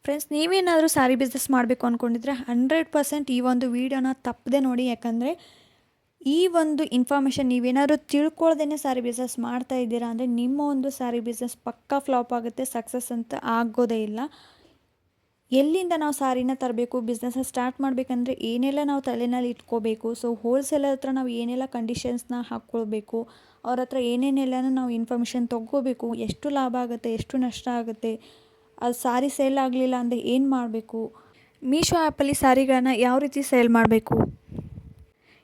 Friends, ನೀವೇನಾದರೂ ಸಾರಿ business ಮಾಡಬೇಕು ಅಂದ್ಕೊಂಡಿದ್ರೆ 100% ಈ ಒಂದು ವಿಡಿಯೋನ ತಪ್ಪದೆ ನೋಡಿ. ಯಾಕಂದರೆ ಈ ಒಂದು ಇನ್ಫಾರ್ಮೇಷನ್ ನೀವೇನಾದರೂ ತಿಳ್ಕೊಳ್ದೇ ಸಾರಿ ಬಿಸ್ನೆಸ್ ಮಾಡ್ತಾ ಇದ್ದೀರಾ ಅಂದರೆ ನಿಮ್ಮ ಒಂದು ಸಾರಿ ಬಿಸ್ನೆಸ್ ಪಕ್ಕಾ ಫ್ಲಾಪ್ ಆಗುತ್ತೆ, ಸಕ್ಸಸ್ ಅಂತ ಆಗೋದೇ ಇಲ್ಲ. ಎಲ್ಲಿಂದ ನಾವು ಸಾರಿನ ತರಬೇಕು, ಬಿಸ್ನೆಸ್ನ ಸ್ಟಾರ್ಟ್ ಮಾಡಬೇಕಂದ್ರೆ ಏನೆಲ್ಲ ನಾವು ತಲೆಯಲ್ಲಿ ಇಟ್ಕೋಬೇಕು, ಸೊ ಹೋಲ್ಸೇಲರ್ ಹತ್ರ ನಾವು ಏನೆಲ್ಲ ಕಂಡೀಷನ್ಸ್ನ ಹಾಕ್ಕೊಳ್ಬೇಕು, ಅವ್ರ ಹತ್ರ ಏನೇನೆಲ್ಲನೂ ನಾವು ಇನ್ಫಾರ್ಮೇಷನ್ ತೊಗೋಬೇಕು, ಎಷ್ಟು ಲಾಭ ಆಗುತ್ತೆ, ಎಷ್ಟು ನಷ್ಟ ಆಗುತ್ತೆ, ಅದು ಸಾರಿ ಸೇಲ್ ಆಗಲಿಲ್ಲ ಅಂದರೆ ಏನು ಮಾಡಬೇಕು, ಮೀಶೋ ಆ್ಯಪಲ್ಲಿ ಸಾರಿಗಳನ್ನ ಯಾವ ರೀತಿ ಸೇಲ್ ಮಾಡಬೇಕು,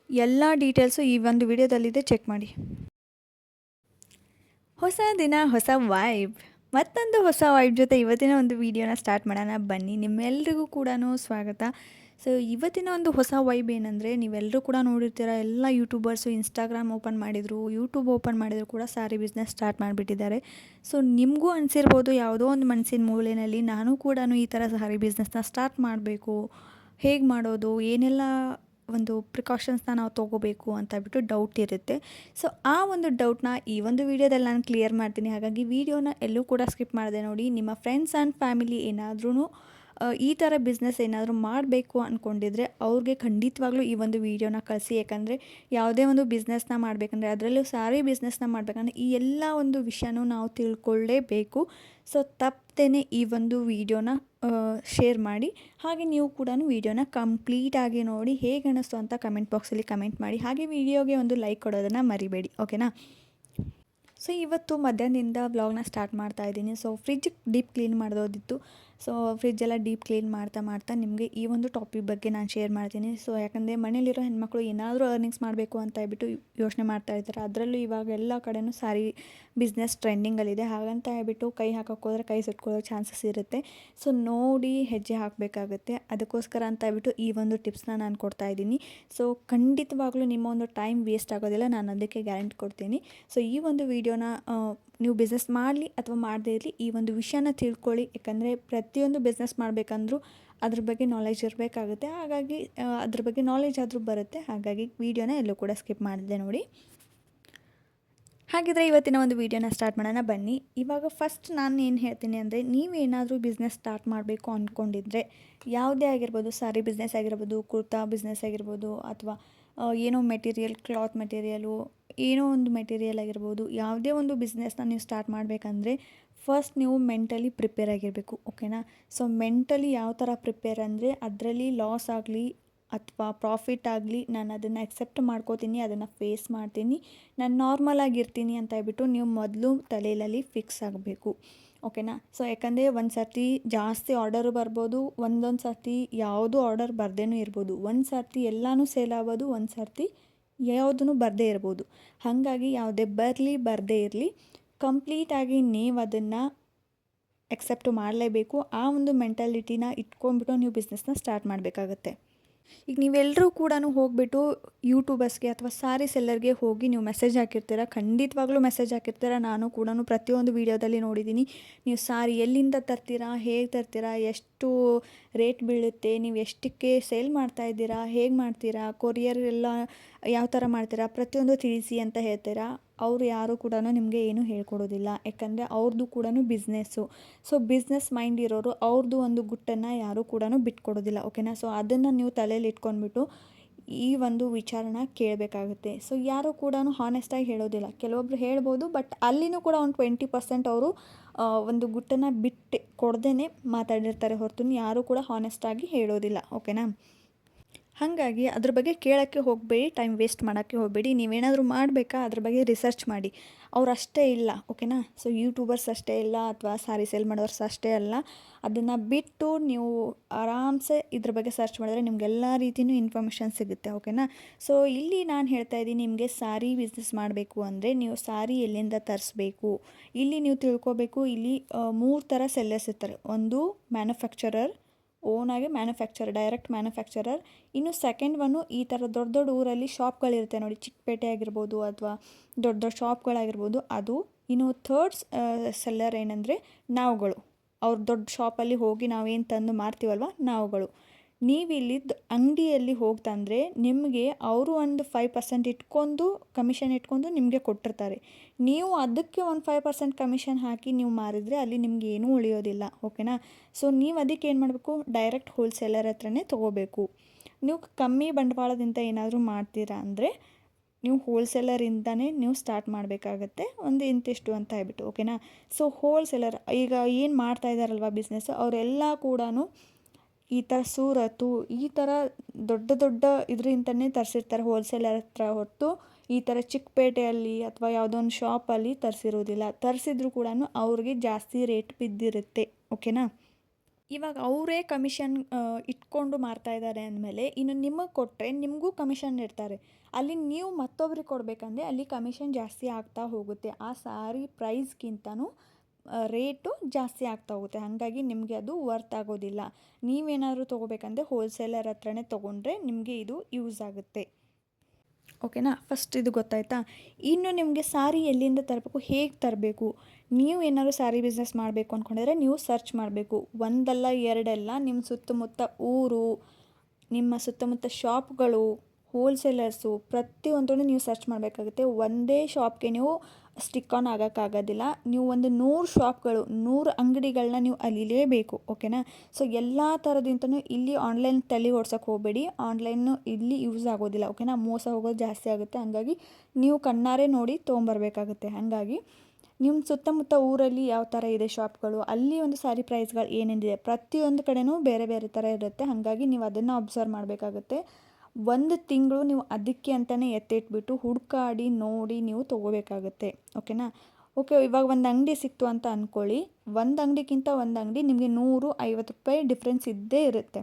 ಎಲ್ಲ ಡೀಟೇಲ್ಸು ಈ ಒಂದು ವಿಡಿಯೋದಲ್ಲಿದೆ, ಚೆಕ್ ಮಾಡಿ. ಹೊಸ ದಿನ ಹೊಸ ವೈಬ್, ಮತ್ತೊಂದು ಹೊಸ ವೈಬ್ ಜೊತೆ ಇವತ್ತಿನ ಒಂದು ವಿಡಿಯೋನ ಸ್ಟಾರ್ಟ್ ಮಾಡೋಣ ಬನ್ನಿ. ನಿಮ್ಮೆಲ್ರಿಗೂ ಕೂಡ ಸ್ವಾಗತ. ಸೊ ಇವತ್ತಿನ ಒಂದು ಹೊಸ ವೈಬ್ ಏನಂದರೆ, ನೀವೆಲ್ಲರೂ ಕೂಡ ನೋಡಿರ್ತೀರ, ಎಲ್ಲ ಯೂಟ್ಯೂಬರ್ಸು ಇನ್ಸ್ಟಾಗ್ರಾಮ್ ಓಪನ್ ಮಾಡಿದರು, ಯೂಟ್ಯೂಬ್ ಓಪನ್ ಮಾಡಿದ್ರು ಕೂಡ ಸಾರಿ ಬಿಸ್ನೆಸ್ ಸ್ಟಾರ್ಟ್ ಮಾಡಿಬಿಟ್ಟಿದ್ದಾರೆ. ಸೊ ನಿಮಗೂ ಅನಿಸಿರ್ಬೋದು ಯಾವುದೋ ಒಂದು ಮನಸ್ಸಿನ ಮೂಲೆಯಲ್ಲಿ ನಾನು ಕೂಡ ಈ ಥರ ಸಾರಿ ಬಿಸ್ನೆಸ್ನ ಸ್ಟಾರ್ಟ್ ಮಾಡಬೇಕು, ಹೇಗೆ ಮಾಡೋದು, ಏನೆಲ್ಲ ಒಂದು ಪ್ರಿಕಾಷನ್ಸ್ನ ನಾವು ತೊಗೋಬೇಕು ಅಂತ ಬಿಟ್ಟು ಡೌಟ್ ಇರುತ್ತೆ. ಸೊ ಆ ಒಂದು ಡೌಟ್ನ ಈ ಒಂದು ವಿಡಿಯೋದಲ್ಲಿ ನಾನು ಕ್ಲಿಯರ್ ಮಾಡ್ತೀನಿ. ಹಾಗಾಗಿ ವಿಡಿಯೋನ ಎಲ್ಲೂ ಕೂಡ ಸ್ಕಿಪ್ ಮಾಡಿದೆ ನೋಡಿ. ನಿಮ್ಮ ಫ್ರೆಂಡ್ಸ್ ಆ್ಯಂಡ್ ಫ್ಯಾಮಿಲಿ ಏನಾದ್ರೂ ಈ ಥರ ಬಿಸ್ನೆಸ್ ಏನಾದರೂ ಮಾಡಬೇಕು ಅಂದ್ಕೊಂಡಿದ್ರೆ ಅವ್ರಿಗೆ ಖಂಡಿತವಾಗ್ಲೂ ಈ ಒಂದು ವಿಡಿಯೋನ ಕಳಿಸಿ. ಯಾಕಂದರೆ ಯಾವುದೇ ಒಂದು ಬಿಸ್ನೆಸ್ನ ಮಾಡಬೇಕಂದ್ರೆ, ಅದರಲ್ಲೂ ಸಾರಿ ಬಿಸ್ನೆಸ್ನ ಮಾಡಬೇಕಂದ್ರೆ ಈ ಎಲ್ಲ ಒಂದು ವಿಷಯನೂ ನಾವು ತಿಳ್ಕೊಳ್ಳೇಬೇಕು. ಸೊ ತಪ್ಪದೇ ಈ ಒಂದು ವಿಡಿಯೋನ ಶೇರ್ ಮಾಡಿ. ಹಾಗೆ ನೀವು ಕೂಡ ವಿಡಿಯೋನ ಕಂಪ್ಲೀಟಾಗಿ ನೋಡಿ ಹೇಗೆ ಅನ್ನಿಸ್ತು ಅಂತ ಕಮೆಂಟ್ ಬಾಕ್ಸಲ್ಲಿ ಕಮೆಂಟ್ ಮಾಡಿ. ಹಾಗೆ ವಿಡಿಯೋಗೆ ಒಂದು ಲೈಕ್ ಕೊಡೋದನ್ನು ಮರಿಬೇಡಿ, ಓಕೆನಾ. ಸೊ ಇವತ್ತು ಮಧ್ಯಾಹ್ನದಿಂದ ವ್ಲಾಗ್ನ ಸ್ಟಾರ್ಟ್ ಮಾಡ್ತಾ ಇದ್ದೀನಿ. ಸೊ ಫ್ರಿಜ್ ಡೀಪ್ ಕ್ಲೀನ್ ಮಾಡೋದಿತ್ತು. ಸೊ ಫ್ರಿಜ್ಜೆಲ್ಲ ಡೀಪ್ ಕ್ಲೀನ್ ಮಾಡ್ತಾ ನಿಮಗೆ ಈ ಒಂದು ಟಾಪಿಕ್ ಬಗ್ಗೆ ನಾನು ಶೇರ್ ಮಾಡ್ತೀನಿ. ಸೊ ಯಾಕಂದರೆ ಮನೇಲಿರೋ ಹೆಣ್ಮಕ್ಳು ಏನಾದರೂ ಅರ್ನಿಂಗ್ಸ್ ಮಾಡಬೇಕು ಅಂತ ಹೇಳ್ಬಿಟ್ಟು ಯೋಚನೆ ಮಾಡ್ತಾ ಇರ್ತಾರೆ. ಅದರಲ್ಲೂ ಇವಾಗ ಎಲ್ಲ ಕಡೆಯೂ ಸಾರಿ ಬಿಸ್ನೆಸ್ ಟ್ರೆಂಡಿಂಗಲ್ಲಿದೆ. ಹಾಗಂತ ಹೇಳ್ಬಿಟ್ಟು ಕೈ ಹಾಕೋಕ್ಕೆ ಹೋದರೆ ಕೈ ಸುಟ್ಕೊಳ್ಳೋ ಚಾನ್ಸಸ್ ಇರುತ್ತೆ. ಸೊ ನೋಡಿ ಹೆಜ್ಜೆ ಹಾಕಬೇಕಾಗುತ್ತೆ. ಅದಕ್ಕೋಸ್ಕರ ಅಂತ ಹೇಳ್ಬಿಟ್ಟು ಈ ಒಂದು ಟಿಪ್ಸ್ನ ನಾನು ಕೊಡ್ತಾ ಇದ್ದೀನಿ. ಸೊ ಖಂಡಿತವಾಗ್ಲೂ ನಿಮ್ಮ ಒಂದು ಟೈಮ್ ವೇಸ್ಟ್ ಆಗೋದಿಲ್ಲ, ನಾನು ಅದಕ್ಕೆ ಗ್ಯಾರಂಟಿ ಕೊಡ್ತೀನಿ. ಸೊ ಈ ಒಂದು ವಿಡಿಯೋನ ನೀವು ಬಿಸ್ನೆಸ್ ಮಾಡಲಿ ಅಥವಾ ಮಾಡದೇ ಇರಲಿ, ಈ ಒಂದು ವಿಷಯನ ತಿಳ್ಕೊಳ್ಳಿ. ಯಾಕಂದರೆ ಪ್ರತಿಯೊಂದು ಬಿಸ್ನೆಸ್ ಮಾಡಬೇಕಂದ್ರೂ ಅದ್ರ ಬಗ್ಗೆ ನಾಲೆಜ್ ಇರಬೇಕಾಗುತ್ತೆ. ಹಾಗಾಗಿ ಅದ್ರ ಬಗ್ಗೆ ನಾಲೆಜ್ ಆದರೂ ಬರುತ್ತೆ. ಹಾಗಾಗಿ ವಿಡಿಯೋನ ಎಲ್ಲೂ ಕೂಡ ಸ್ಕಿಪ್ ಮಾಡಿದೆ ನೋಡಿ. ಹಾಗಿದ್ರೆ ಇವತ್ತಿನ ಒಂದು ವಿಡಿಯೋನ ಸ್ಟಾರ್ಟ್ ಮಾಡೋಣ ಬನ್ನಿ. ಇವಾಗ ಫಸ್ಟ್ ನಾನು ಏನು ಹೇಳ್ತೀನಿ ಅಂದರೆ, ನೀವೇನಾದರೂ ಬಿಸ್ನೆಸ್ ಸ್ಟಾರ್ಟ್ ಮಾಡಬೇಕು ಅಂದ್ಕೊಂಡಿದ್ರೆ, ಯಾವುದೇ ಆಗಿರ್ಬೋದು, ಸಾರಿ ಬಿಸ್ನೆಸ್ ಆಗಿರ್ಬೋದು, ಕುರ್ತಾ ಬಿಸ್ನೆಸ್ ಆಗಿರ್ಬೋದು, ಅಥವಾ ಏನೋ ಮೆಟೀರಿಯಲ್, ಕ್ಲಾತ್ ಮೆಟೀರಿಯಲು, ಏನೋ ಒಂದು ಮೆಟೀರಿಯಲ್ ಆಗಿರ್ಬೋದು, ಯಾವುದೇ ಒಂದು ಬಿಸ್ನೆಸ್ನ ನೀವು ಸ್ಟಾರ್ಟ್ ಮಾಡಬೇಕಂದ್ರೆ ಫಸ್ಟ್ ನೀವು ಮೆಂಟಲಿ ಪ್ರಿಪೇರ್ ಆಗಿರಬೇಕು, ಓಕೆನಾ. ಸೊ ಮೆಂಟಲಿ ಯಾವ ಥರ ಪ್ರಿಪೇರ್ ಅಂದರೆ, ಅದರಲ್ಲಿ ಲಾಸ್ ಆಗಲಿ ಅಥವಾ ಪ್ರಾಫಿಟ್ ಆಗಲಿ ನಾನು ಅದನ್ನು ಎಕ್ಸೆಪ್ಟ್ ಮಾಡ್ಕೋತೀನಿ, ಅದನ್ನು ಫೇಸ್ ಮಾಡ್ತೀನಿ, ನಾನು ನಾರ್ಮಲ್ ಆಗಿರ್ತೀನಿ ಅಂತ ಹೇಳ್ಬಿಟ್ಟು ನೀವು ಮೊದಲು ತಲೆಯಲ್ಲಿ ಫಿಕ್ಸ್ ಆಗಬೇಕು, ಓಕೆನಾ. ಸೊ ಯಾಕಂದರೆ ಒಂದು ಸರ್ತಿ ಜಾಸ್ತಿ ಆರ್ಡರ್ ಬರ್ಬೋದು, ಒಂದೊಂದು ಸರ್ತಿ ಯಾವುದೂ ಆರ್ಡರ್ ಬರ್ದೇನೂ ಇರ್ಬೋದು, ಒಂದು ಸರ್ತಿ ಎಲ್ಲನೂ ಸೇಲ್ ಆಗ್ಬೋದು, ಒಂದು ಸರ್ತಿ ಯಾವುದೂ ಬರದೇ ಇರ್ಬೋದು. ಹಾಗಾಗಿ ಯಾವುದೇ ಬರಲಿ ಬರದೇ ಇರಲಿ, ಕಂಪ್ಲೀಟಾಗಿ ನೀವು ಅದನ್ನು ಎಕ್ಸೆಪ್ಟ್ ಮಾಡಲೇಬೇಕು. ಆ ಒಂದು ಮೆಂಟಾಲಿಟಿನ ಇಟ್ಕೊಂಡ್ಬಿಟ್ಟು ನೀವು ಬಿಸ್ನೆಸ್ನ ಸ್ಟಾರ್ಟ್ ಮಾಡಬೇಕಾಗತ್ತೆ. ಈಗ ನೀವೆಲ್ಲರೂ ಕೂಡ ಹೋಗಿಬಿಟ್ಟು ಯೂಟ್ಯೂಬರ್ಸ್ಗೆ ಅಥವಾ ಸಾರಿ ಸೆಲ್ಲರ್ಗೆ ಹೋಗಿ ನೀವು ಮೆಸೇಜ್ ಹಾಕಿರ್ತೀರ, ಖಂಡಿತವಾಗ್ಲೂ ಮೆಸೇಜ್ ಹಾಕಿರ್ತೀರ. ನಾನು ಕೂಡ ಪ್ರತಿಯೊಂದು ವೀಡಿಯೋದಲ್ಲಿ ನೋಡಿದ್ದೀನಿ. ನೀವು ಸಾರಿ ಎಲ್ಲಿಂದ ತರ್ತೀರಾ, ಹೇಗೆ ತರ್ತೀರಾ, ಎಷ್ಟು ರೇಟ್ ಬೀಳುತ್ತೆ, ನೀವು ಎಷ್ಟಕ್ಕೆ ಸೇಲ್ ಮಾಡ್ತಾಯಿದ್ದೀರಾ, ಹೇಗೆ ಮಾಡ್ತೀರಾ, ಕೊರಿಯರ್ ಎಲ್ಲ ಯಾವ ಥರ ಮಾಡ್ತೀರಾ, ಪ್ರತಿಯೊಂದು ತಿಳಿಸಿ ಅಂತ ಹೇಳ್ತೀರಾ. ಅವರು ಯಾರು ಕೂಡ ನಿಮಗೆ ಏನೂ ಹೇಳ್ಕೊಡೋದಿಲ್ಲ. ಯಾಕಂದರೆ ಅವ್ರದ್ದು ಕೂಡ ಬಿಸ್ನೆಸ್ಸು. ಸೊ ಬಿಸ್ನೆಸ್ ಮೈಂಡ್ ಇರೋರು ಅವ್ರದ್ದು ಒಂದು ಗುಟ್ಟನ್ನು ಯಾರೂ ಕೂಡ ಬಿಟ್ಕೊಡೋದಿಲ್ಲ, ಓಕೆನಾ. ಸೊ ಅದನ್ನು ನೀವು ತಲೆಯಲ್ಲಿ ಇಟ್ಕೊಂಡ್ಬಿಟ್ಟು ಈ ಒಂದು ವಿಚಾರನ ಕೇಳಬೇಕಾಗುತ್ತೆ. ಸೊ ಯಾರೂ ಕೂಡ ಹಾನೆಸ್ಟಾಗಿ ಹೇಳೋದಿಲ್ಲ. ಕೆಲವೊಬ್ರು ಹೇಳ್ಬೋದು, ಬಟ್ ಅಲ್ಲಿನೂ ಕೂಡ ಒಂದು 20% ಅವರು ಒಂದು ಗುಟ್ಟನ್ನು ಬಿಟ್ಟು ಕೊಡ್ದೇ ಮಾತಾಡಿರ್ತಾರೆ ಹೊರತು ಯಾರೂ ಕೂಡ ಹಾನೆಸ್ಟಾಗಿ ಹೇಳೋದಿಲ್ಲ, ಓಕೆನಾ. ಹಾಗಾಗಿ ಅದ್ರ ಬಗ್ಗೆ ಕೇಳೋಕ್ಕೆ ಹೋಗಬೇಡಿ, ಟೈಮ್ ವೇಸ್ಟ್ ಮಾಡೋಕ್ಕೆ ಹೋಗಬೇಡಿ. ನೀವೇನಾದರೂ ಮಾಡಬೇಕಾ ಅದ್ರ ಬಗ್ಗೆ ರಿಸರ್ಚ್ ಮಾಡಿ. ಅವ್ರು ಅಷ್ಟೇ ಇಲ್ಲ, ಓಕೆನಾ. ಸೊ ಯೂಟ್ಯೂಬರ್ಸ್ ಅಷ್ಟೇ ಇಲ್ಲ ಅಥವಾ ಸಾರಿ ಸೇಲ್ ಮಾಡೋರ್ಸ್ ಅಷ್ಟೇ ಅಲ್ಲ, ಅದನ್ನು ಬಿಟ್ಟು ನೀವು ಆರಾಮ್ಸೆ ಇದ್ರ ಬಗ್ಗೆ ಸರ್ಚ್ ಮಾಡಿದ್ರೆ ನಿಮಗೆಲ್ಲ ರೀತಿಯೂ ಇನ್ಫಾರ್ಮೇಷನ್ ಸಿಗುತ್ತೆ, ಓಕೆನಾ. ಸೊ ಇಲ್ಲಿ ನಾನು ಹೇಳ್ತಾ ಇದ್ದೀನಿ, ನಿಮಗೆ ಸಾರಿ ಬಿಸ್ನೆಸ್ ಮಾಡಬೇಕು ಅಂದರೆ ನೀವು ಸಾರಿ ಎಲ್ಲಿಂದ ತರಿಸ್ಬೇಕು, ಇಲ್ಲಿ ನೀವು ತಿಳ್ಕೊಬೇಕು. ಇಲ್ಲಿ 3 ಥರ ಸೆಲ್ಲರ್ಸ್ ಇರ್ತಾರೆ. ಒಂದು ಮ್ಯಾನುಫ್ಯಾಕ್ಚರರ್, ಓನಾಗಿ ಡೈರೆಕ್ಟ್ ಮ್ಯಾನುಫ್ಯಾಕ್ಚರರ್. ಇನ್ನು ಸೆಕೆಂಡ್ ಒನ್ನು ಈ ಥರ ದೊಡ್ಡ ದೊಡ್ಡ ಊರಲ್ಲಿ ಶಾಪ್ಗಳಿರುತ್ತೆ ನೋಡಿ, ಚಿಕ್ಕಪೇಟೆ ಆಗಿರ್ಬೋದು ಅಥವಾ ದೊಡ್ಡ ದೊಡ್ಡ ಶಾಪ್ಗಳಾಗಿರ್ಬೋದು, ಅದು. ಇನ್ನು ಥರ್ಡ್ ಸೆಲ್ಲರ್ ಏನಂದರೆ ನಾವುಗಳು, ಅವ್ರ ದೊಡ್ಡ ಶಾಪಲ್ಲಿ ಹೋಗಿ ನಾವೇನು ತಂದು ಮಾರ್ತೀವಲ್ವ ನಾವುಗಳು. ನೀವಿಲ್ಲಿದ್ದು ಅಂಗಡಿಯಲ್ಲಿ ಹೋಗಿ ತಂದರೆ ನಿಮಗೆ ಅವರು ಒಂದು 5% ಇಟ್ಕೊಂಡು ಕಮಿಷನ್ ಇಟ್ಕೊಂಡು ನಿಮಗೆ ಕೊಟ್ಟಿರ್ತಾರೆ. ನೀವು ಅದಕ್ಕೆ ಒಂದು 5% ಕಮಿಷನ್ ಹಾಕಿ ನೀವು ಮಾರಿದರೆ ಅಲ್ಲಿ ನಿಮ್ಗೆ ಏನೂ ಉಳಿಯೋದಿಲ್ಲ. ಓಕೆನಾ? ಸೊ ನೀವು ಅದಕ್ಕೆ ಏನು ಮಾಡಬೇಕು, ಡೈರೆಕ್ಟ್ ಹೋಲ್ಸೇಲರ್ ಹತ್ರನೇ ತೊಗೋಬೇಕು. ನೀವು ಕಮ್ಮಿ ಬಂಡವಾಳದಿಂದ ಏನಾದರೂ ಮಾಡ್ತೀರಾ ಅಂದರೆ ನೀವು ಹೋಲ್ಸೇಲರಿಂದನೇ ನೀವು ಸ್ಟಾರ್ಟ್ ಮಾಡಬೇಕಾಗತ್ತೆ, ಒಂದು ಇಂತಿಷ್ಟು ಅಂತ ಹೇಳ್ಬಿಟ್ಟು. ಓಕೆನಾ? ಸೊ ಹೋಲ್ಸೇಲರ್ ಈಗ ಏನು ಮಾಡ್ತಾ ಇದ್ದಾರಲ್ವ ಬಿಸ್ನೆಸ್, ಅವರೆಲ್ಲ ಕೂಡ ಈ ಥರ ಸೂರತ್ತು ಈ ಥರ ದೊಡ್ಡ ದೊಡ್ಡ ಇದರಿಂದನೇ ತರಿಸಿರ್ತಾರೆ ಹೋಲ್ಸೇಲರ್ ಹತ್ರ, ಹೊರತು ಈ ಥರ ಚಿಕ್ಕಪೇಟೆಯಲ್ಲಿ ಅಥವಾ ಯಾವುದೋ ಒಂದು ಶಾಪಲ್ಲಿ ತರಿಸಿರೋದಿಲ್ಲ. ತರಿಸಿದ್ರು ಕೂಡ ಅವ್ರಿಗೆ ಜಾಸ್ತಿ ರೇಟ್ ಬಿದ್ದಿರುತ್ತೆ. ಓಕೆನಾ? ಇವಾಗ ಅವರೇ ಕಮಿಷನ್ ಇಟ್ಕೊಂಡು ಮಾರ್ತಾ ಇದ್ದಾರೆ ಅಂದಮೇಲೆ ಇನ್ನು ನಿಮಗೆ ಕೊಟ್ಟರೆ ನಿಮಗೂ ಕಮಿಷನ್ ಇಡ್ತಾರೆ. ಅಲ್ಲಿ ನೀವು ಮತ್ತೊಬ್ರಿಗೆ ಕೊಡಬೇಕಂದ್ರೆ ಅಲ್ಲಿ ಕಮಿಷನ್ ಜಾಸ್ತಿ ಆಗ್ತಾ ಹೋಗುತ್ತೆ. ಆ ಸಾರಿ ಪ್ರೈಸ್ಗಿಂತನೂ ರೇಟು ಜಾಸ್ತಿ ಆಗ್ತಾ ಹೋಗುತ್ತೆ. ಹಾಗಾಗಿ ನಿಮಗೆ ಅದು ವರ್ತ್ ಆಗೋದಿಲ್ಲ. ನೀವೇನಾದರೂ ತೊಗೋಬೇಕಂದ್ರೆ ಹೋಲ್ಸೇಲರ್ ಹತ್ರನೇ ತೊಗೊಂಡ್ರೆ ನಿಮಗೆ ಇದು ಯೂಸ್ ಆಗುತ್ತೆ. ಓಕೆನಾ? ಫಸ್ಟ್ ಇದು ಗೊತ್ತಾಯ್ತಾ? ಇನ್ನು ನಿಮಗೆ ಸಾರಿ ಎಲ್ಲಿಂದ ತರಬೇಕು, ಹೇಗೆ ತರಬೇಕು, ನೀವು ಏನಾದರೂ ಸಾರಿ ಬಿಸ್ನೆಸ್ ಮಾಡಬೇಕು ಅಂದ್ಕೊಂಡಿದ್ರೆ ನೀವು ಸರ್ಚ್ ಮಾಡಬೇಕು. ಒಂದಲ್ಲ ಎರಡಲ್ಲ, ನಿಮ್ಮ ಸುತ್ತಮುತ್ತ ಊರು, ನಿಮ್ಮ ಸುತ್ತಮುತ್ತ ಶಾಪ್ಗಳು, ಹೋಲ್ಸೇಲರ್ಸು ಪ್ರತಿಯೊಂದನ್ನು ನೀವು ಸರ್ಚ್ ಮಾಡಬೇಕಾಗುತ್ತೆ. ಒಂದೇ ಶಾಪ್ಗೆ ನೀವು ಸ್ಟಿಕ್ ಆನ್ ಆಗೋಕ್ಕಾಗೋದಿಲ್ಲ. ನೀವು ಒಂದು 100 ಶಾಪ್ಗಳು 100 ಅಂಗಡಿಗಳನ್ನ ನೀವು ಅಲಿಲೇಬೇಕು. ಓಕೆನಾ? ಸೊ ಎಲ್ಲ ಥರದಿಂದನೂ ಇಲ್ಲಿ ಆನ್ಲೈನ್ ತಲೆ ಓಡ್ಸೋಕ್ಕೆ ಹೋಗಬೇಡಿ. ಆನ್ಲೈನು ಇಲ್ಲಿ ಯೂಸ್ ಆಗೋದಿಲ್ಲ. ಓಕೆನಾ? ಮೋಸ ಹೋಗೋದು ಜಾಸ್ತಿ ಆಗುತ್ತೆ. ಹಾಗಾಗಿ ನೀವು ಕಣ್ಣಾರೆ ನೋಡಿ ತೊಗೊಂಬರ್ಬೇಕಾಗುತ್ತೆ. ಹಾಗಾಗಿ ನಿಮ್ಮ ಸುತ್ತಮುತ್ತ ಊರಲ್ಲಿ ಯಾವ ಥರ ಇದೆ ಶಾಪ್ಗಳು, ಅಲ್ಲಿ ಒಂದು ಸಾರಿ ಪ್ರೈಸ್ಗಳು ಏನೇನಿದೆ ಪ್ರತಿಯೊಂದು ಕಡೆನೂ ಬೇರೆ ಬೇರೆ ಥರ ಇರುತ್ತೆ. ಹಾಗಾಗಿ ನೀವು ಅದನ್ನು ಅಬ್ಸರ್ವ್ ಮಾಡಬೇಕಾಗುತ್ತೆ. ಒಂದು ತಿಂಗಳು ನೀವು ಅದಕ್ಕೆ ಅಂತಲೇ ಎತ್ತಿಟ್ಬಿಟ್ಟು ಹುಡುಕಾಡಿ ನೋಡಿ ನೀವು ತೊಗೋಬೇಕಾಗುತ್ತೆ. ಓಕೆನಾ? ಓಕೆ, ಇವಾಗ ಒಂದು ಅಂಗಡಿ ಸಿಕ್ತು ಅಂತ ಅಂದ್ಕೊಳ್ಳಿ. ಒಂದು ಅಂಗಡಿಗಿಂತ ಒಂದು ಅಂಗಡಿ ನಿಮಗೆ 150 ರೂಪಾಯಿ ಡಿಫ್ರೆನ್ಸ್ ಇದ್ದೇ ಇರುತ್ತೆ.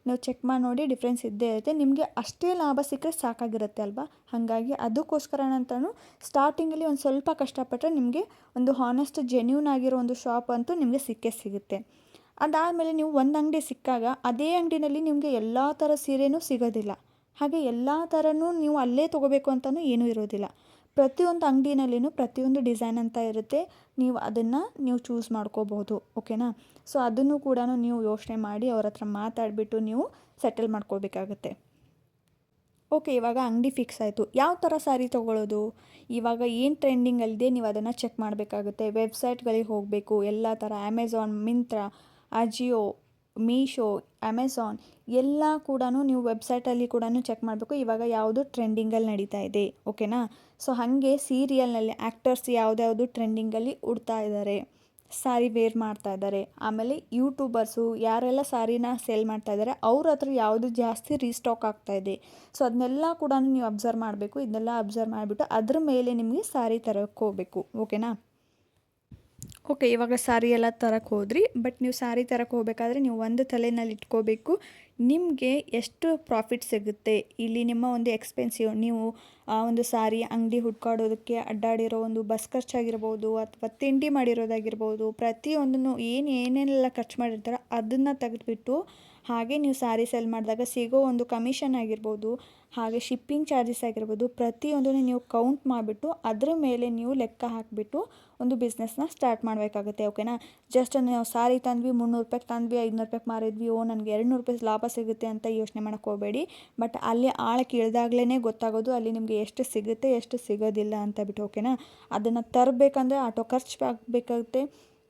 ನೀವು ಚೆಕ್ ಮಾಡಿ ನೋಡಿ, ಡಿಫ್ರೆನ್ಸ್ ಇದ್ದೇ ಇರುತ್ತೆ. ನಿಮಗೆ ಅಷ್ಟೇ ಲಾಭ ಸಿಕ್ಕರೆ ಸಾಕಾಗಿರುತ್ತೆ ಅಲ್ವಾ? ಹಾಗಾಗಿ ಅದಕ್ಕೋಸ್ಕರನಂತಲೂ ಸ್ಟಾರ್ಟಿಂಗಲ್ಲಿ ಒಂದು ಸ್ವಲ್ಪ ಕಷ್ಟಪಟ್ಟರೆ ನಿಮಗೆ ಒಂದು ಹಾನೆಸ್ಟ್ ಜೆನ್ಯೂನ್ ಆಗಿರೋ ಒಂದು ಶಾಪ್ ಅಂತೂ ನಿಮಗೆ ಸಿಕ್ಕೇ ಸಿಗುತ್ತೆ. ಅದಾದಮೇಲೆ ನೀವು ಒಂದು ಅಂಗಡಿ ಸಿಕ್ಕಾಗ ಅದೇ ಅಂಗಡಿನಲ್ಲಿ ನಿಮಗೆ ಎಲ್ಲ ಥರ ಸೀರೆನೂ ಸಿಗೋದಿಲ್ಲ. ಹಾಗೆ ಎಲ್ಲ ಥರನೂ ನೀವು ಅಲ್ಲೇ ತೊಗೋಬೇಕು ಅಂತಲೂ ಏನೂ ಇರೋದಿಲ್ಲ. ಪ್ರತಿಯೊಂದು ಅಂಗಡಿನಲ್ಲಿನೂ ಪ್ರತಿಯೊಂದು ಡಿಸೈನ್ ಅಂತ ಇರುತ್ತೆ. ನೀವು ಅದನ್ನು ನೀವು ಚೂಸ್ ಮಾಡ್ಕೋಬಹುದು. ಓಕೆನಾ? ಸೊ ಅದನ್ನು ಕೂಡ ನೀವು ಯೋಚನೆ ಮಾಡಿ ಅವ್ರ ಹತ್ರ ಮಾತಾಡಿಬಿಟ್ಟು ನೀವು ಸೆಟಲ್ ಮಾಡ್ಕೋಬೇಕಾಗತ್ತೆ. ಓಕೆ, ಇವಾಗ ಅಂಗಡಿ ಫಿಕ್ಸ್ ಆಯಿತು. ಯಾವ ಥರ ಸ್ಯಾರಿ ತೊಗೊಳ್ಳೋದು, ಇವಾಗ ಏನು ಟ್ರೆಂಡಿಂಗಲ್ಲಿದೆ ನೀವು ಅದನ್ನು ಚೆಕ್ ಮಾಡಬೇಕಾಗುತ್ತೆ. ವೆಬ್ಸೈಟ್ಗಳಿಗೆ ಹೋಗಬೇಕು. ಎಲ್ಲ ಥರ ಅಮೆಝಾನ್, ಮಿಂತ್ರಾ, ಅಜಿಯೋ, ಮೀಶೋ, ಅಮೆಝಾನ್ ಎಲ್ಲ ಕೂಡ ನೀವು ವೆಬ್ಸೈಟಲ್ಲಿ ಕೂಡ ಚೆಕ್ ಮಾಡಬೇಕು. ಇವಾಗ ಯಾವುದು ಟ್ರೆಂಡಿಂಗಲ್ಲಿ ನಡೀತಾ ಇದೆ. ಓಕೆನಾ? ಸೊ ಹಾಗೆ ಸೀರಿಯಲ್ನಲ್ಲಿ ಆ್ಯಕ್ಟರ್ಸ್ ಯಾವುದ್ಯಾವುದು ಟ್ರೆಂಡಿಂಗಲ್ಲಿ ಉಡ್ತಾ ಇದ್ದಾರೆ, ಸಾರಿ ವೇರ್ ಮಾಡ್ತಾ ಇದ್ದಾರೆ. ಆಮೇಲೆ ಯೂಟ್ಯೂಬರ್ಸು ಯಾರೆಲ್ಲ ಸಾರಿನ ಸೇಲ್ ಮಾಡ್ತಾ ಇದ್ದಾರೆ ಅವ್ರ ಹತ್ರ ಯಾವುದು ಜಾಸ್ತಿ ರೀಸ್ಟಾಕ್ ಆಗ್ತಾ ಇದೆ. ಸೊ ಅದನ್ನೆಲ್ಲ ಕೂಡ ನೀವು ಅಬ್ಸರ್ವ್ ಮಾಡಬೇಕು. ಇದನ್ನೆಲ್ಲ ಅಬ್ಸರ್ವ್ ಮಾಡಿಬಿಟ್ಟು ಅದ್ರ ಮೇಲೆ ನಿಮಗೆ ಸಾರಿ ತರಕ್ಕೆ ಹೋಗಬೇಕು. ಓಕೆನಾ? ಓಕೆ, ಇವಾಗ ಸಾರಿ ಎಲ್ಲ ತರಕ್ಕೆ ಹೋದ್ರಿ. ಬಟ್ ನೀವು ಸಾರಿ ತರಕ್ಕೆ ಹೋಗಬೇಕಾದ್ರೆ ನೀವು ಒಂದು ತಲೆಯಲ್ಲಿ ಇಟ್ಕೋಬೇಕು, ನಿಮಗೆ ಎಷ್ಟು ಪ್ರಾಫಿಟ್ ಸಿಗುತ್ತೆ. ಇಲ್ಲಿ ನಿಮ್ಮ ಒಂದು ಎಕ್ಸ್ಪೆನ್ಸಿವ್, ನೀವು ಆ ಒಂದು ಸಾರಿ ಅಂಗಡಿ ಹುಡ್ಕಾಡೋದಕ್ಕೆ ಅಡ್ಡಾಡಿರೋ ಒಂದು ಬಸ್ ಖರ್ಚಾಗಿರ್ಬೋದು ಅಥವಾ ತಿಂಡಿ ಮಾಡಿರೋದಾಗಿರ್ಬೋದು, ಪ್ರತಿಯೊಂದನ್ನು ಏನೇನೆಲ್ಲ ಖರ್ಚು ಮಾಡಿರ್ತಾರೋ ಅದನ್ನು ತೆಗೆದುಬಿಟ್ಟು ಹಾಗೆ ನೀವು ಸಾರಿ ಸೇಲ್ ಮಾಡಿದಾಗ ಸಿಗೋ ಒಂದು ಕಮಿಷನ್ ಆಗಿರ್ಬೋದು, ಹಾಗೆ ಶಿಪ್ಪಿಂಗ್ ಚಾರ್ಜಸ್ ಆಗಿರ್ಬೋದು, ಪ್ರತಿಯೊಂದನ್ನು ನೀವು ಕೌಂಟ್ ಮಾಡಿಬಿಟ್ಟು ಅದರ ಮೇಲೆ ನೀವು ಲೆಕ್ಕ ಹಾಕಿಬಿಟ್ಟು ಒಂದು ಬಿಸ್ನೆಸ್ನ ಸ್ಟಾರ್ಟ್ ಮಾಡಬೇಕಾಗುತ್ತೆ. ಓಕೆನಾ? ಜಸ್ಟ್ ನಾವು ಸಾರಿ ತಂದ್ವಿ, 300 ರೂಪಾಯಿಗೆ ತಂದ್ವಿ, 500 ರೂಪಾಯಿಗೆ ಮಾರಿದ್ವಿ, ನನಗೆ 200 ರೂಪಾಯಿ ಲಾಭ ಸಿಗುತ್ತೆ ಅಂತ ಯೋಚನೆ ಮಾಡೋಕ್ಕೆ ಹೋಗಬೇಡಿ. ಬಟ್ ಅಲ್ಲಿ ಆಳಕ್ಕೆ ಇಳಿದಾಗ್ಲೇ ಗೊತ್ತಾಗೋದು ಅಲ್ಲಿ ನಿಮಗೆ ಎಷ್ಟು ಸಿಗುತ್ತೆ ಎಷ್ಟು ಸಿಗೋದಿಲ್ಲ ಅಂತ ಬಿಟ್ಟು. ಓಕೆನಾ? ಅದನ್ನು ತರಬೇಕಂದ್ರೆ ಆಟೋ ಖರ್ಚು ಆಗಬೇಕಾಗುತ್ತೆ,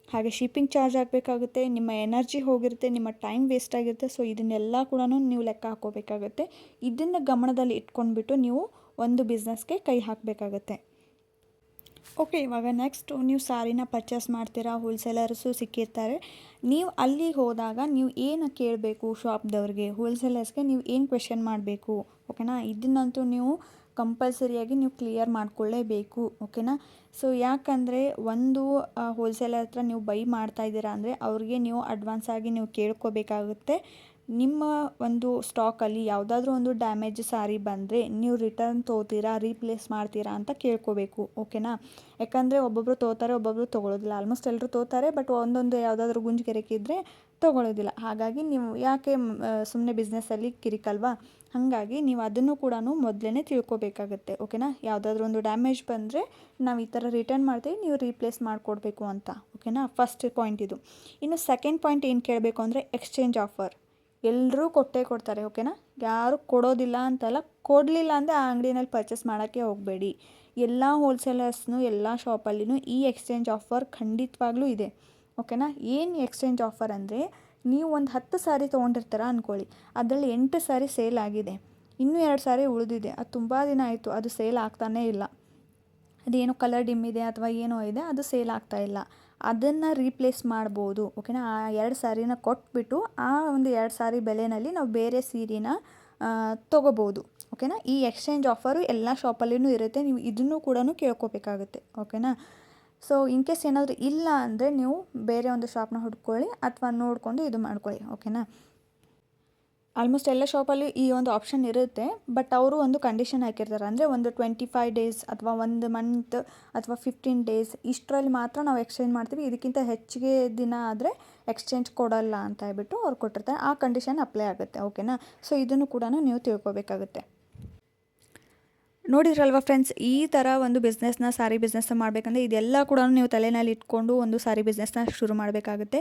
ಹಾಗೆ ಶಿಪ್ಪಿಂಗ್ ಚಾರ್ಜ್ ಆಗಬೇಕಾಗುತ್ತೆ, ನಿಮ್ಮ ಎನರ್ಜಿ ಹೋಗಿರುತ್ತೆ, ನಿಮ್ಮ ಟೈಮ್ ವೇಸ್ಟ್ ಆಗಿರುತ್ತೆ. ಸೊ ಇದನ್ನೆಲ್ಲ ಕೂಡ ನೀವು ಲೆಕ್ಕ ಹಾಕ್ಕೋಬೇಕಾಗತ್ತೆ. ಇದನ್ನು ಗಮನದಲ್ಲಿ ಇಟ್ಕೊಂಡ್ಬಿಟ್ಟು ನೀವು ಒಂದು ಬಿಸ್ನೆಸ್ಗೆ ಕೈ ಹಾಕಬೇಕಾಗತ್ತೆ. ಓಕೆ, ಇವಾಗ ನೆಕ್ಸ್ಟು ನೀವು ಸಾರಿನ ಪರ್ಚೇಸ್ ಮಾಡ್ತೀರಾ, ಹೋಲ್ಸೇಲರ್ಸು ಸಿಕ್ಕಿರ್ತಾರೆ. ನೀವು ಅಲ್ಲಿಗೆ ಹೋದಾಗ ನೀವು ಏನು ಕೇಳಬೇಕು ಶಾಪ್ದವ್ರಿಗೆ, ಹೋಲ್ಸೇಲರ್ಸ್ಗೆ ನೀವು ಏನು ಕ್ವೆಶನ್ ಮಾಡಬೇಕು. ಓಕೆನಾ? ಇದನ್ನಂತೂ ನೀವು ಕಂಪಲ್ಸರಿಯಾಗಿ ನೀವು ಕ್ಲಿಯರ್ ಮಾಡ್ಕೊಳ್ಳೇಬೇಕು. ಓಕೆನಾ? ಸೊ ಯಾಕಂದರೆ ಒಂದು ಹೋಲ್ಸೇಲರ್ ಹತ್ರ ನೀವು ಬೈ ಮಾಡ್ತಾ ಇದ್ದೀರಾ ಅಂದರೆ ಅವ್ರಿಗೆ ನೀವು ಅಡ್ವಾನ್ಸ್ ಆಗಿ ನೀವು ಕೇಳ್ಕೋಬೇಕಾಗುತ್ತೆ. ನಿಮ್ಮ ಒಂದು ಸ್ಟಾಕಲ್ಲಿ ಯಾವುದಾದ್ರೂ ಒಂದು ಡ್ಯಾಮೇಜ್ ಸಾರಿ ಬಂದರೆ ನೀವು ರಿಟರ್ನ್ ತೊಗೋತೀರಾ, ರೀಪ್ಲೇಸ್ ಮಾಡ್ತೀರಾ ಅಂತ ಕೇಳ್ಕೋಬೇಕು. ಓಕೆನಾ? ಯಾಕಂದರೆ ಒಬ್ಬೊಬ್ಬರು ತೊಗೋತಾರೆ, ಒಬ್ಬೊಬ್ಬರು ತೊಗೊಳ್ಳೋದಿಲ್ಲ. ಆಲ್ಮೋಸ್ಟ್ ಎಲ್ಲರೂ ತೊಗೋತಾರೆ, ಬಟ್ ಒಂದೊಂದು ಯಾವುದಾದ್ರೂ ಗುಂಜು ಗೆರಕಿದ್ರೆ ತೊಗೊಳ್ಳೋದಿಲ್ಲ. ಹಾಗಾಗಿ ನೀವು ಯಾಕೆ ಸುಮ್ಮನೆ ಬಿಸ್ನೆಸ್ಸಲ್ಲಿ ಕಿರಿಕಲ್ವಾ? ಹಾಗಾಗಿ ನೀವು ಅದನ್ನು ಕೂಡ ಮೊದಲೇ ತಿಳ್ಕೊಬೇಕಾಗತ್ತೆ. ಓಕೆನಾ? ಯಾವುದಾದ್ರೂ ಒಂದು ಡ್ಯಾಮೇಜ್ ಬಂದರೆ ನಾವು ಈ ಥರ ರಿಟರ್ನ್ ಮಾಡ್ತೀವಿ, ನೀವು ರೀಪ್ಲೇಸ್ ಮಾಡಿಕೊಡ್ಬೇಕು ಅಂತ. ಓಕೆನಾ? ಫಸ್ಟ್ ಪಾಯಿಂಟ್ ಇದು. ಇನ್ನು ಸೆಕೆಂಡ್ ಪಾಯಿಂಟ್ ಏನು ಕೇಳಬೇಕು ಅಂದರೆ ಎಕ್ಸ್ಚೇಂಜ್ ಆಫರ್. ಎಲ್ಲರೂ ಕೊಟ್ಟೇ ಕೊಡ್ತಾರೆ, ಓಕೆನಾ. ಯಾರು ಕೊಡೋದಿಲ್ಲ ಅಂತಲ್ಲ, ಕೊಡಲಿಲ್ಲ ಅಂದರೆ ಆ ಅಂಗಡಿನಲ್ಲಿ ಪರ್ಚೇಸ್ ಮಾಡೋಕ್ಕೆ ಹೋಗಬೇಡಿ. ಎಲ್ಲ ಹೋಲ್ಸೇಲರ್ಸ್ನು ಎಲ್ಲ ಶಾಪಲ್ಲಿನೂ ಈ ಎಕ್ಸ್ಚೇಂಜ್ ಆಫರ್ ಖಂಡಿತವಾಗ್ಲೂ ಇದೆ, ಓಕೆನಾ. ಏನು ಎಕ್ಸ್ಚೇಂಜ್ ಆಫರ್ ಅಂದರೆ, ನೀವು ಒಂದು 10 ಸಾರಿ ತೊಗೊಂಡಿರ್ತೀರ ಅಂದ್ಕೊಳ್ಳಿ, ಅದರಲ್ಲಿ 8 ಸಾರಿ ಸೇಲ್ ಆಗಿದೆ, ಇನ್ನೂ 2 ಸಾರಿ ಉಳಿದಿದೆ. ಅದು ತುಂಬ ದಿನ ಆಯಿತು, ಅದು ಸೇಲ್ ಆಗ್ತಾನೇ ಇಲ್ಲ. ಅದೇನೋ ಕಲರ್ ಡಿಮ್ ಇದೆ ಅಥವಾ ಏನೋ ಇದೆ, ಅದು ಸೇಲ್ ಆಗ್ತಾಯಿಲ್ಲ. ಅದನ್ನು ರೀಪ್ಲೇಸ್ ಮಾಡ್ಬೋದು, ಓಕೆನಾ. ಆ 2 ಸಾರಿನ ಕೊಟ್ಬಿಟ್ಟು ಆ ಒಂದು 2 ಸಾರಿ ಬೆಲೆಯಲ್ಲಿ ನಾವು ಬೇರೆ ಸೀರೆನ ತೊಗೋಬೋದು, ಓಕೆನಾ. ಈ ಎಕ್ಸ್ಚೇಂಜ್ ಆಫರು ಎಲ್ಲ ಶಾಪಲ್ಲಿನೂ ಇರುತ್ತೆ, ನೀವು ಇದನ್ನು ಕೂಡ ಕೇಳ್ಕೊಬೇಕಾಗುತ್ತೆ, ಓಕೆನಾ. ಸೊ ಇನ್ ಕೇಸ್ ಏನಾದರೂ ಇಲ್ಲ ಅಂದರೆ ನೀವು ಬೇರೆ ಒಂದು ಶಾಪ್ನ ಹುಡ್ಕೊಳ್ಳಿ ಅಥವಾ ನೋಡಿಕೊಂಡು ಇದು ಮಾಡ್ಕೊಳ್ಳಿ, ಓಕೆನಾ. ಆಲ್ಮೋಸ್ಟ್ ಎಲ್ಲ ಶಾಪಲ್ಲಿ ಈ ಒಂದು ಆಪ್ಷನ್ ಇರುತ್ತೆ, ಬಟ್ ಅವರು ಒಂದು ಕಂಡೀಷನ್ ಹಾಕಿರ್ತಾರೆ. ಅಂದರೆ ಒಂದು 25 ಡೇಸ್ ಅಥವಾ 1 ಮಂತ್ ಅಥವಾ 15 ಡೇಸ್ ಇಷ್ಟರಲ್ಲಿ ಮಾತ್ರ ನಾವು ಎಕ್ಸ್ಚೇಂಜ್ ಮಾಡ್ತೀವಿ, ಇದಕ್ಕಿಂತ ಹೆಚ್ಚಿಗೆ ದಿನ ಆದರೆ ಎಕ್ಸ್ಚೇಂಜ್ ಕೊಡಲ್ಲ ಅಂತ ಹೇಳ್ಬಿಟ್ಟು ಅವ್ರು ಕೊಟ್ಟಿರ್ತಾರೆ. ಆ ಕಂಡೀಷನ್ ಅಪ್ಲೈ ಆಗುತ್ತೆ, ಓಕೆನಾ. ಸೊ ಇದನ್ನು ಕೂಡ ನೀವು ತಿಳ್ಕೊಬೇಕಾಗುತ್ತೆ. ನೋಡಿದ್ರಲ್ವ ಫ್ರೆಂಡ್ಸ್, ಈ ಥರ ಒಂದು ಬಿಸ್ನೆಸ್ನ, ಸಾರಿ ಬಿಸ್ನೆಸ್ನ ಮಾಡಬೇಕಂದ್ರೆ ಇದೆಲ್ಲ ಕೂಡ ನೀವು ತಲೆಯಲ್ಲಿ ಇಟ್ಕೊಂಡು ಒಂದು ಸಾರಿ ಬಿಸ್ನೆಸ್ನ ಶುರು ಮಾಡಬೇಕಾಗುತ್ತೆ.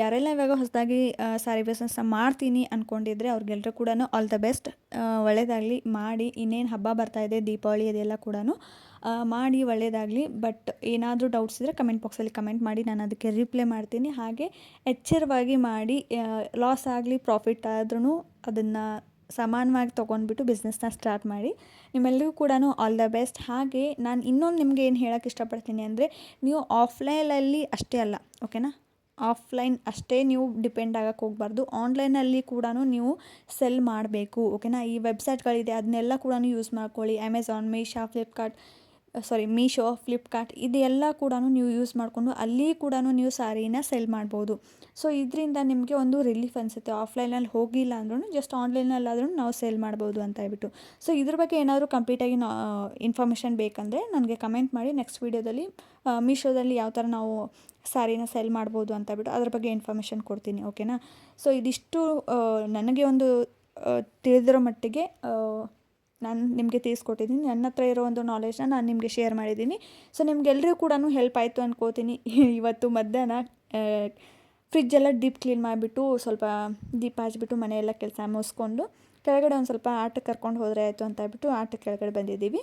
ಯಾರೆಲ್ಲ ಇವಾಗ ಹೊಸದಾಗಿ ಸಾರಿ ಬಿಸ್ನೆಸ್ನ ಮಾಡ್ತೀನಿ ಅಂದ್ಕೊಂಡಿದ್ರೆ ಅವ್ರಿಗೆಲ್ಲರೂ ಕೂಡ ಆಲ್ ದ ಬೆಸ್ಟ್, ಒಳ್ಳೆಯದಾಗಲಿ, ಮಾಡಿ. ಇನ್ನೇನು ಹಬ್ಬ ಬರ್ತಾಯಿದೆ, ದೀಪಾವಳಿ, ಅದೆಲ್ಲ ಕೂಡ ಮಾಡಿ, ಒಳ್ಳೆಯದಾಗಲಿ. ಬಟ್ ಏನಾದರೂ ಡೌಟ್ಸ್ ಇದ್ದರೆ ಕಮೆಂಟ್ ಬಾಕ್ಸಲ್ಲಿ ಕಮೆಂಟ್ ಮಾಡಿ, ನಾನು ಅದಕ್ಕೆ ರಿಪ್ಲೈ ಮಾಡ್ತೀನಿ. ಹಾಗೆ ಎಚ್ಚರವಾಗಿ ಮಾಡಿ, ಲಾಸ್ ಆಗಲಿ ಪ್ರಾಫಿಟ್ ಆದ್ರೂ ಅದನ್ನು ಸಮಾನವಾಗಿ ತೊಗೊಂಡ್ಬಿಟ್ಟು ಬಿಸ್ನೆಸ್ನ ಸ್ಟಾರ್ಟ್ ಮಾಡಿ. ನಿಮ್ಮೆಲ್ಲರಿಗೂ ಕೂಡ ಆಲ್ ದ ಬೆಸ್ಟ್. ಹಾಗೆ ನಾನು ಇನ್ನೊಂದು ನಿಮಗೆ ಏನು ಹೇಳೋಕ್ಕೆ ಇಷ್ಟಪಡ್ತೀನಿ ಅಂದರೆ, ನೀವು ಆಫ್ಲೈನಲ್ಲಿ ಅಷ್ಟೇ ಅಲ್ಲ, ಓಕೆನಾ. ಆಫ್ಲೈನ್ ಅಷ್ಟೇ ನೀವು ಡಿಪೆಂಡ್ ಆಗೋಕ್ಕೆ ಹೋಗಬಾರ್ದು, ಆನ್ಲೈನಲ್ಲಿ ಕೂಡ ನೀವು ಸೆಲ್ ಮಾಡಬೇಕು, ಓಕೆನಾ. ಈ ವೆಬ್ಸೈಟ್ಗಳಿದೆ, ಅದನ್ನೆಲ್ಲ ಕೂಡ ಯೂಸ್ ಮಾಡ್ಕೊಳ್ಳಿ. ಅಮೆಝಾನ್, ಮೀಶೋ, ಫ್ಲಿಪ್ಕಾರ್ಟ್ ಇದೆಲ್ಲ ಕೂಡ ನೀವು ಯೂಸ್ ಮಾಡಿಕೊಂಡು ಅಲ್ಲಿ ಕೂಡ ನೀವು ಸಾರಿನ ಸೆಲ್ ಮಾಡ್ಬೋದು. ಸೊ ಇದರಿಂದ ನಿಮಗೆ ಒಂದು ರಿಲೀಫ್ ಅನಿಸುತ್ತೆ. ಆಫ್ಲೈನಲ್ಲಿ ಹೋಗಿಲ್ಲ ಅಂದ್ರೂ ಜಸ್ಟ್ ಆನ್ಲೈನಲ್ಲಾದ್ರೂ ನಾವು ಸೇಲ್ ಮಾಡ್ಬೋದು ಅಂತ ಹೇಳ್ಬಿಟ್ಟು. ಸೊ ಇದ್ರ ಬಗ್ಗೆ ಏನಾದರೂ ಕಂಪ್ಲೀಟಾಗಿ ಇನ್ಫಾರ್ಮೇಷನ್ ಬೇಕಂದರೆ ನನಗೆ ಕಮೆಂಟ್ ಮಾಡಿ. ನೆಕ್ಸ್ಟ್ ವೀಡಿಯೋದಲ್ಲಿ ಮೀಶೋದಲ್ಲಿ ಯಾವ ಥರ ನಾವು ಸಾರಿನ ಸೆಲ್ ಮಾಡ್ಬೋದು ಅಂತ ಹೇಳ್ಬಿಟ್ಟು ಅದ್ರ ಬಗ್ಗೆ ಇನ್ಫಾರ್ಮೇಷನ್ ಕೊಡ್ತೀನಿ, ಓಕೆನಾ. ಸೊ ಇದಿಷ್ಟು ನನಗೆ ಒಂದು ತಿಳಿದಿರೋ ಮಟ್ಟಿಗೆ ನಾನು ನಿಮಗೆ ತಿಳಿಸ್ಕೊಟ್ಟಿದ್ದೀನಿ. ನನ್ನ ಹತ್ರ ಇರೋ ಒಂದು ನಾಲೆಜ್ನ ನಾನು ನಿಮಗೆ ಶೇರ್ ಮಾಡಿದ್ದೀನಿ. ಸೊ ನಿಮ್ಗೆಲ್ಲರಿಗೂ ಕೂಡ ಹೆಲ್ಪ್ ಆಯಿತು ಅಂದ್ಕೋತೀನಿ. ಇವತ್ತು ಮಧ್ಯಾಹ್ನ ಫ್ರಿಜ್ಜೆಲ್ಲ ಡೀಪ್ ಕ್ಲೀನ್ ಮಾಡಿಬಿಟ್ಟು ಸ್ವಲ್ಪ ದೀಪ ಹಚ್ಬಿಟ್ಟು ಮನೆಯೆಲ್ಲ ಕೆಲಸ ಮುಗಿಸ್ಕೊಂಡು ಕೆಳಗಡೆ ಒಂದು ಸ್ವಲ್ಪ ಆಟಕ್ಕೆ ಕರ್ಕೊಂಡು ಹೋದರೆ ಆಯಿತು ಅಂತ ಹೇಳ್ಬಿಟ್ಟು ಆಟಕ್ಕೆ ಕೆಳಗಡೆ ಬಂದಿದ್ದೀವಿ.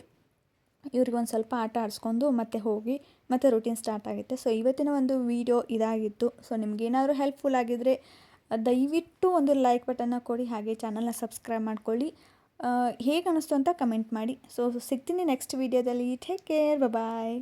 ಇವ್ರಿಗೊಂದು ಸ್ವಲ್ಪ ಆಟ ಆಡಿಸ್ಕೊಂಡು ಮತ್ತೆ ಹೋಗಿ ಮತ್ತೆ ರೂಟೀನ್ ಸ್ಟಾರ್ಟ್ ಆಗುತ್ತೆ. ಸೊ ಇವತ್ತಿನ ಒಂದು ವಿಡಿಯೋ ಇದಾಗಿತ್ತು. ಸೊ ನಿಮಗೇನಾದರೂ ಹೆಲ್ಪ್ಫುಲ್ ಆಗಿದ್ದರೆ ದಯವಿಟ್ಟು ಒಂದು ಲೈಕ್ ಬಟನ್ನ ಕೊಡಿ, ಹಾಗೆ ಚಾನಲ್ನ ಸಬ್ಸ್ಕ್ರೈಬ್ ಮಾಡ್ಕೊಳ್ಳಿ. ಹೇಗೆ ಅನ್ನಿಸ್ತು ಅಂತ ಕಮೆಂಟ್ ಮಾಡಿ. ಸೊ ಸಿಗ್ತೀನಿ ನೆಕ್ಸ್ಟ್ ವೀಡಿಯೋದಲ್ಲಿ. ಟೇಕ್ ಕೇರ್, ಬಾಯ್.